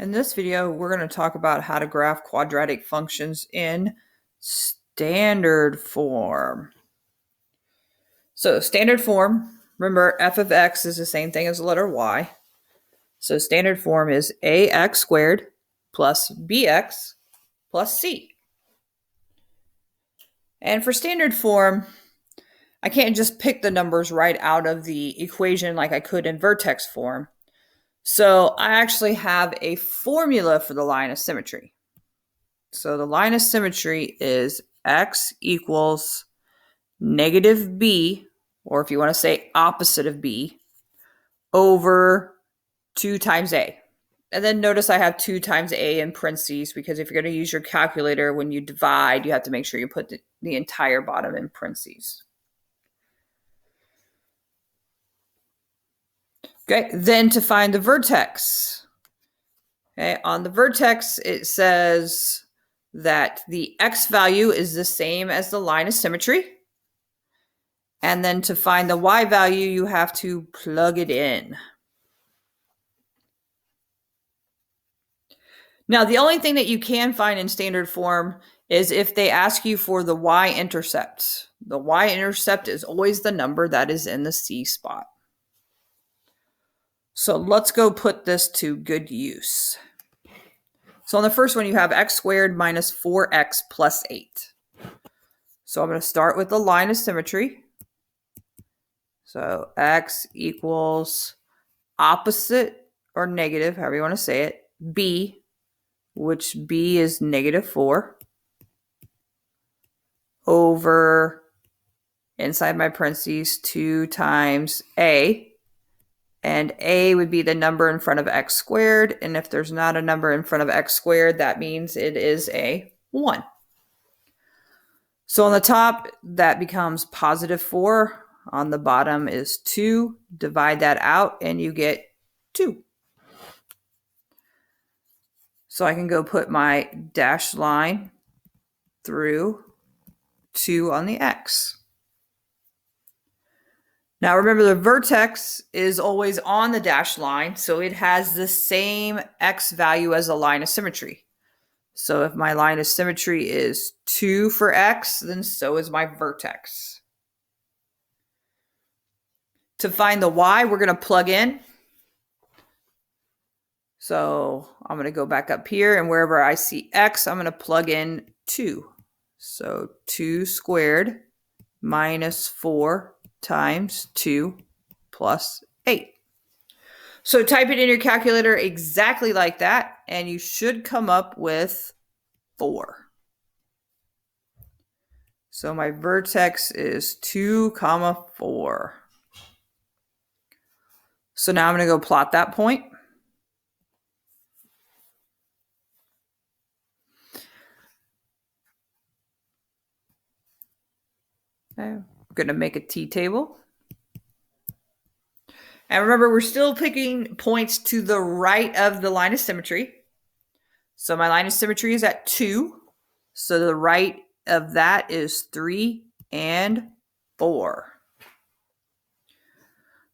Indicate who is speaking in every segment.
Speaker 1: In this video, we're going to talk about how to graph quadratic functions in standard form. So standard form, remember f of x is the same thing as the letter y. So standard form is ax squared plus bx plus c. And for standard form, I can't just pick the numbers right out of the equation like I could in vertex form. So I actually have a formula for the line of symmetry. So the line of symmetry is x equals negative b, or if you want to say opposite of b, over 2 times a. And then notice I have 2 times a in parentheses because if you're going to use your calculator when you divide, you have to make sure you put the entire bottom in parentheses. Okay, then to find the vertex. Okay, on the vertex, it says that the x value is the same as the line of symmetry. And then to find the y value, you have to plug it in. Now, the only thing that you can find in standard form is if they ask you for the y-intercept. The y-intercept is always the number that is in the C spot. So let's go put this to good use. So on the first one, you have x squared minus 4x plus 8. So I'm going to start with the line of symmetry. So x equals opposite or negative, however you want to say it, b, which b is negative 4, over, inside my parentheses, 2 times a. And a would be the number in front of x squared. And if there's not a number in front of x squared, that means it is a 1. So on the top, that becomes positive 4. On the bottom is 2. Divide that out and you get 2. So I can go put my dashed line through 2 on the x. Now remember, the vertex is always on the dashed line, so it has the same x value as a line of symmetry. So if my line of symmetry is 2 for x, then so is my vertex. To find the y, we're going to plug in. So I'm going to go back up here, and wherever I see x, I'm going to plug in 2. So 2 squared minus 4 times 2 plus 8. So type it in your calculator exactly like that, and you should come up with 4. So my vertex is 2, 4. So now I'm going to go plot that point. Okay. I'm going to make a t-table. And remember, we're still picking points to the right of the line of symmetry. So my line of symmetry is at 2. So the right of that is 3 and 4.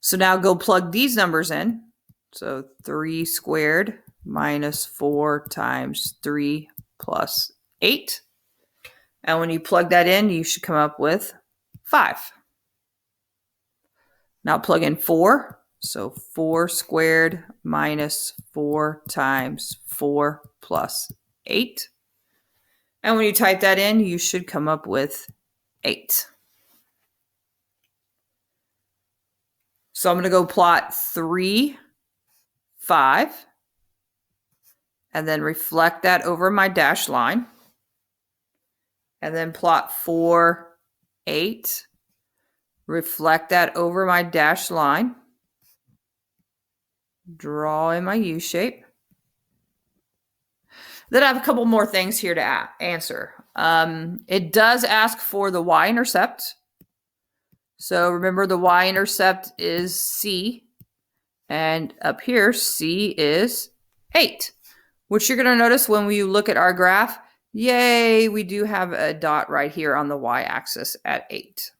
Speaker 1: So now go plug these numbers in. So 3 squared minus 4 times 3 plus 8. And when you plug that in, you should come up with 5. Now plug in 4. So 4 squared minus 4 times 4 plus 8. And when you type that in, you should come up with 8. So I'm going to go plot 3, 5, and then reflect that over my dashed line. And then plot 4, 8, reflect that over my dashed line. Draw in my U shape. Then I have a couple more things here to answer. It does ask for the y-intercept. So remember, the y-intercept is c. And up here, c is 8. Which you're going to notice when we look at our graph. Yay, we do have a dot right here on the y-axis at 8.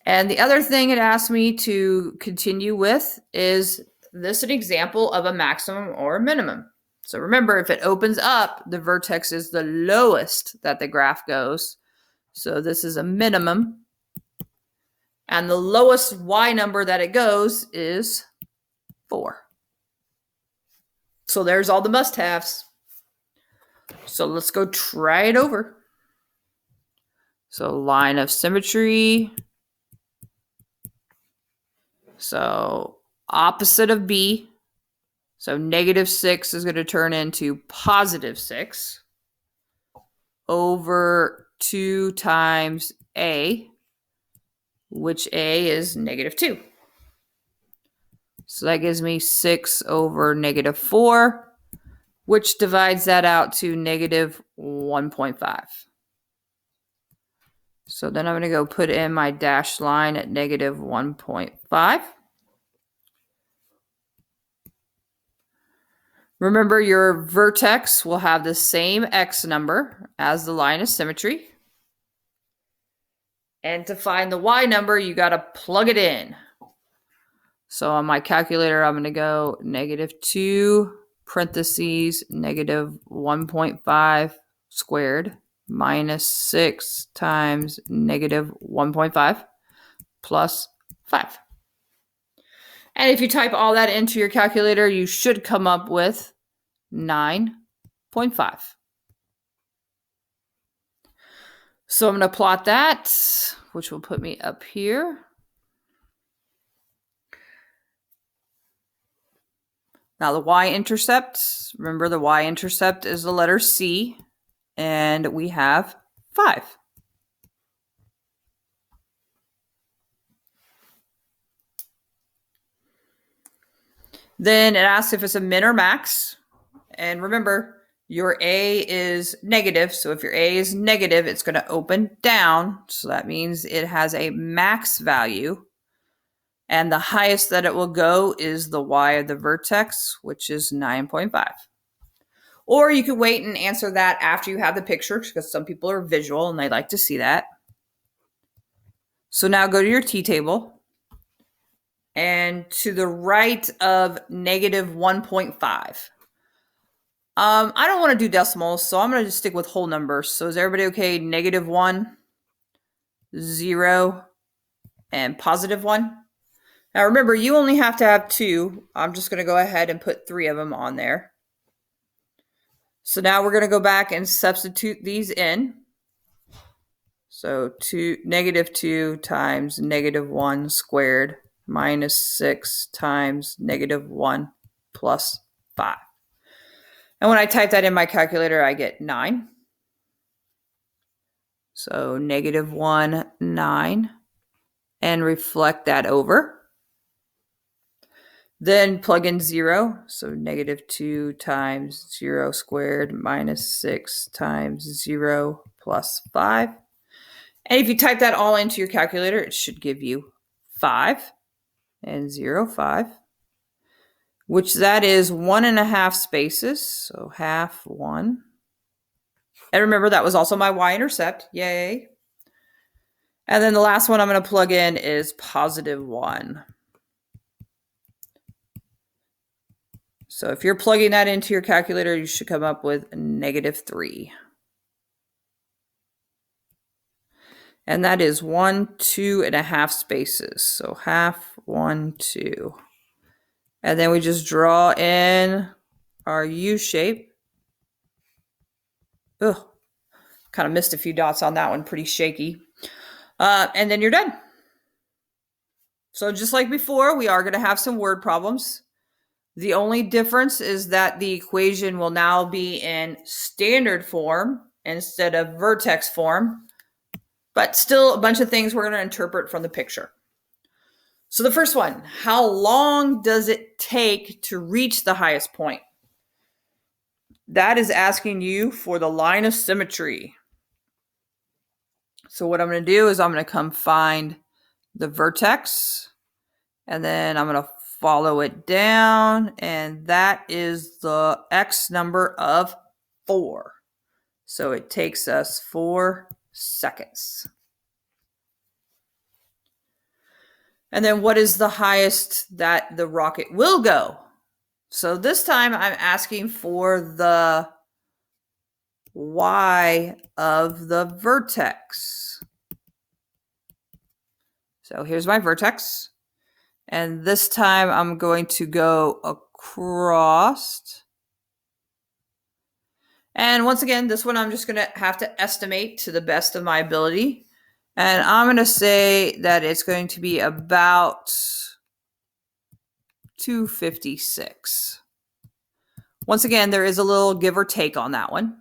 Speaker 1: And the other thing it asked me to continue with is this an example of a maximum or a minimum? So remember, if it opens up, the vertex is the lowest that the graph goes. So this is a minimum. And the lowest y number that it goes is 4. So there's all the must-haves. So let's go try it over. So line of symmetry. So opposite of B. So -6 is going to turn into +6 over 2 times A, which A is -2. So that gives me 6 over -4, which divides that out to -1.5. So then I'm going to go put in my dashed line at -1.5. Remember, your vertex will have the same x number as the line of symmetry. And to find the y number, you got to plug it in. So on my calculator, I'm going to go -2 parentheses -1.5 squared minus 6 times -1.5 plus 5. And if you type all that into your calculator, you should come up with 9.5. So I'm going to plot that, which will put me up here. Now the y-intercept, remember the y-intercept is the letter C, and we have 5. Then it asks if it's a min or max. And remember, your A is negative. So if your A is negative, it's going to open down. So that means it has a max value. And the highest that it will go is the y of the vertex, which is 9.5. Or you could wait and answer that after you have the picture, because some people are visual and they like to see that. So now go to your t-table. And to the right of -1.5. I don't want to do decimals, so I'm going to just stick with whole numbers. So is everybody okay? -1, 0, and +1. Now remember, you only have to have 2. I'm just going to go ahead and put 3 of them on there. So now we're going to go back and substitute these in. So -2 times -1 squared minus 6 times -1 plus 5. And when I type that in my calculator, I get 9. So -1, 9, and reflect that over. Then plug in 0. So -2 times 0 squared minus 6 times 0 plus 5. And if you type that all into your calculator, it should give you 5 and 0, 5, which that is 1.5 spaces. So half 1. And remember, that was also my y-intercept. Yay. And then the last one I'm going to plug in is +1. So if you're plugging that into your calculator, you should come up with -3. And that is 1, 2.5 spaces. So half, 1, 2. And then we just draw in our U shape. Ugh, kind of missed a few dots on that one, pretty shaky. And then you're done. So just like before, we are going to have some word problems. The only difference is that the equation will now be in standard form instead of vertex form, but still a bunch of things we're going to interpret from the picture. So the first one, how long does it take to reach the highest point? That is asking you for the line of symmetry. So what I'm going to do is I'm going to come find the vertex, and then I'm going to follow it down, and that is the x number of 4. So it takes us 4 seconds. And then what is the highest that the rocket will go? So this time I'm asking for the y of the vertex. So here's my vertex. And this time I'm going to go across. And once again, this one I'm just going to have to estimate to the best of my ability. And I'm going to say that it's going to be about 256. Once again, there is a little give or take on that one.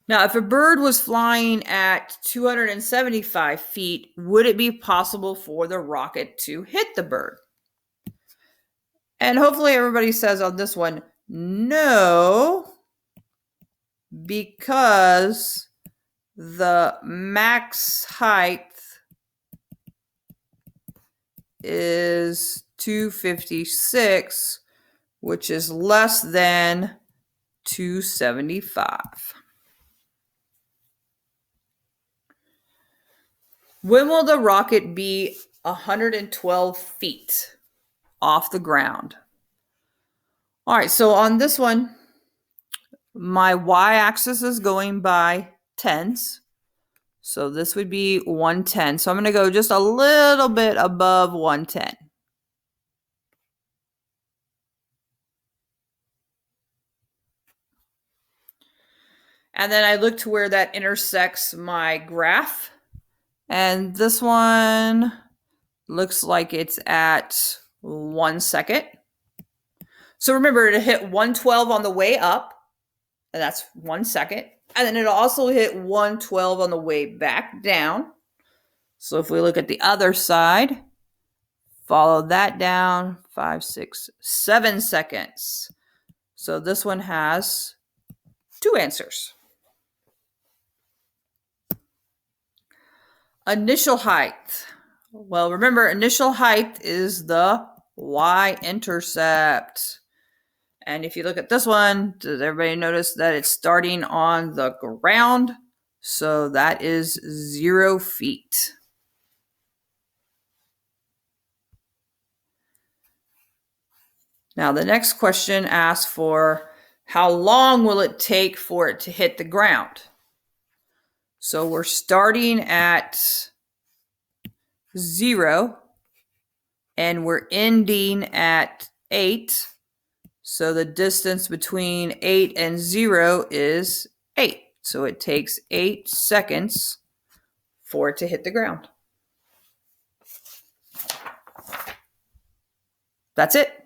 Speaker 1: Now, if a bird was flying at 275 feet, would it be possible for the rocket to hit the bird? And hopefully everybody says on this one, no, because the max height is 256, which is less than 275. When will the rocket be 112 feet off the ground? All right, so on this one, my y-axis is going by tens. So this would be 110. So I'm going to go just a little bit above 110. And then I look to where that intersects my graph. And this one looks like it's at 1 second. So remember to hit 112 on the way up, and that's 1 second. And then it'll also hit 112 on the way back down. So if we look at the other side, follow that down, 5, 6, 7 seconds. So this one has 2 answers. Initial height. Well, remember, initial height is the y-intercept. And if you look at this one, does everybody notice that it's starting on the ground? So that is 0 feet. Now, the next question asks for how long will it take for it to hit the ground? So we're starting at 0 and we're ending at 8. So the distance between 8 and 0 is 8. So it takes 8 seconds for it to hit the ground. That's it.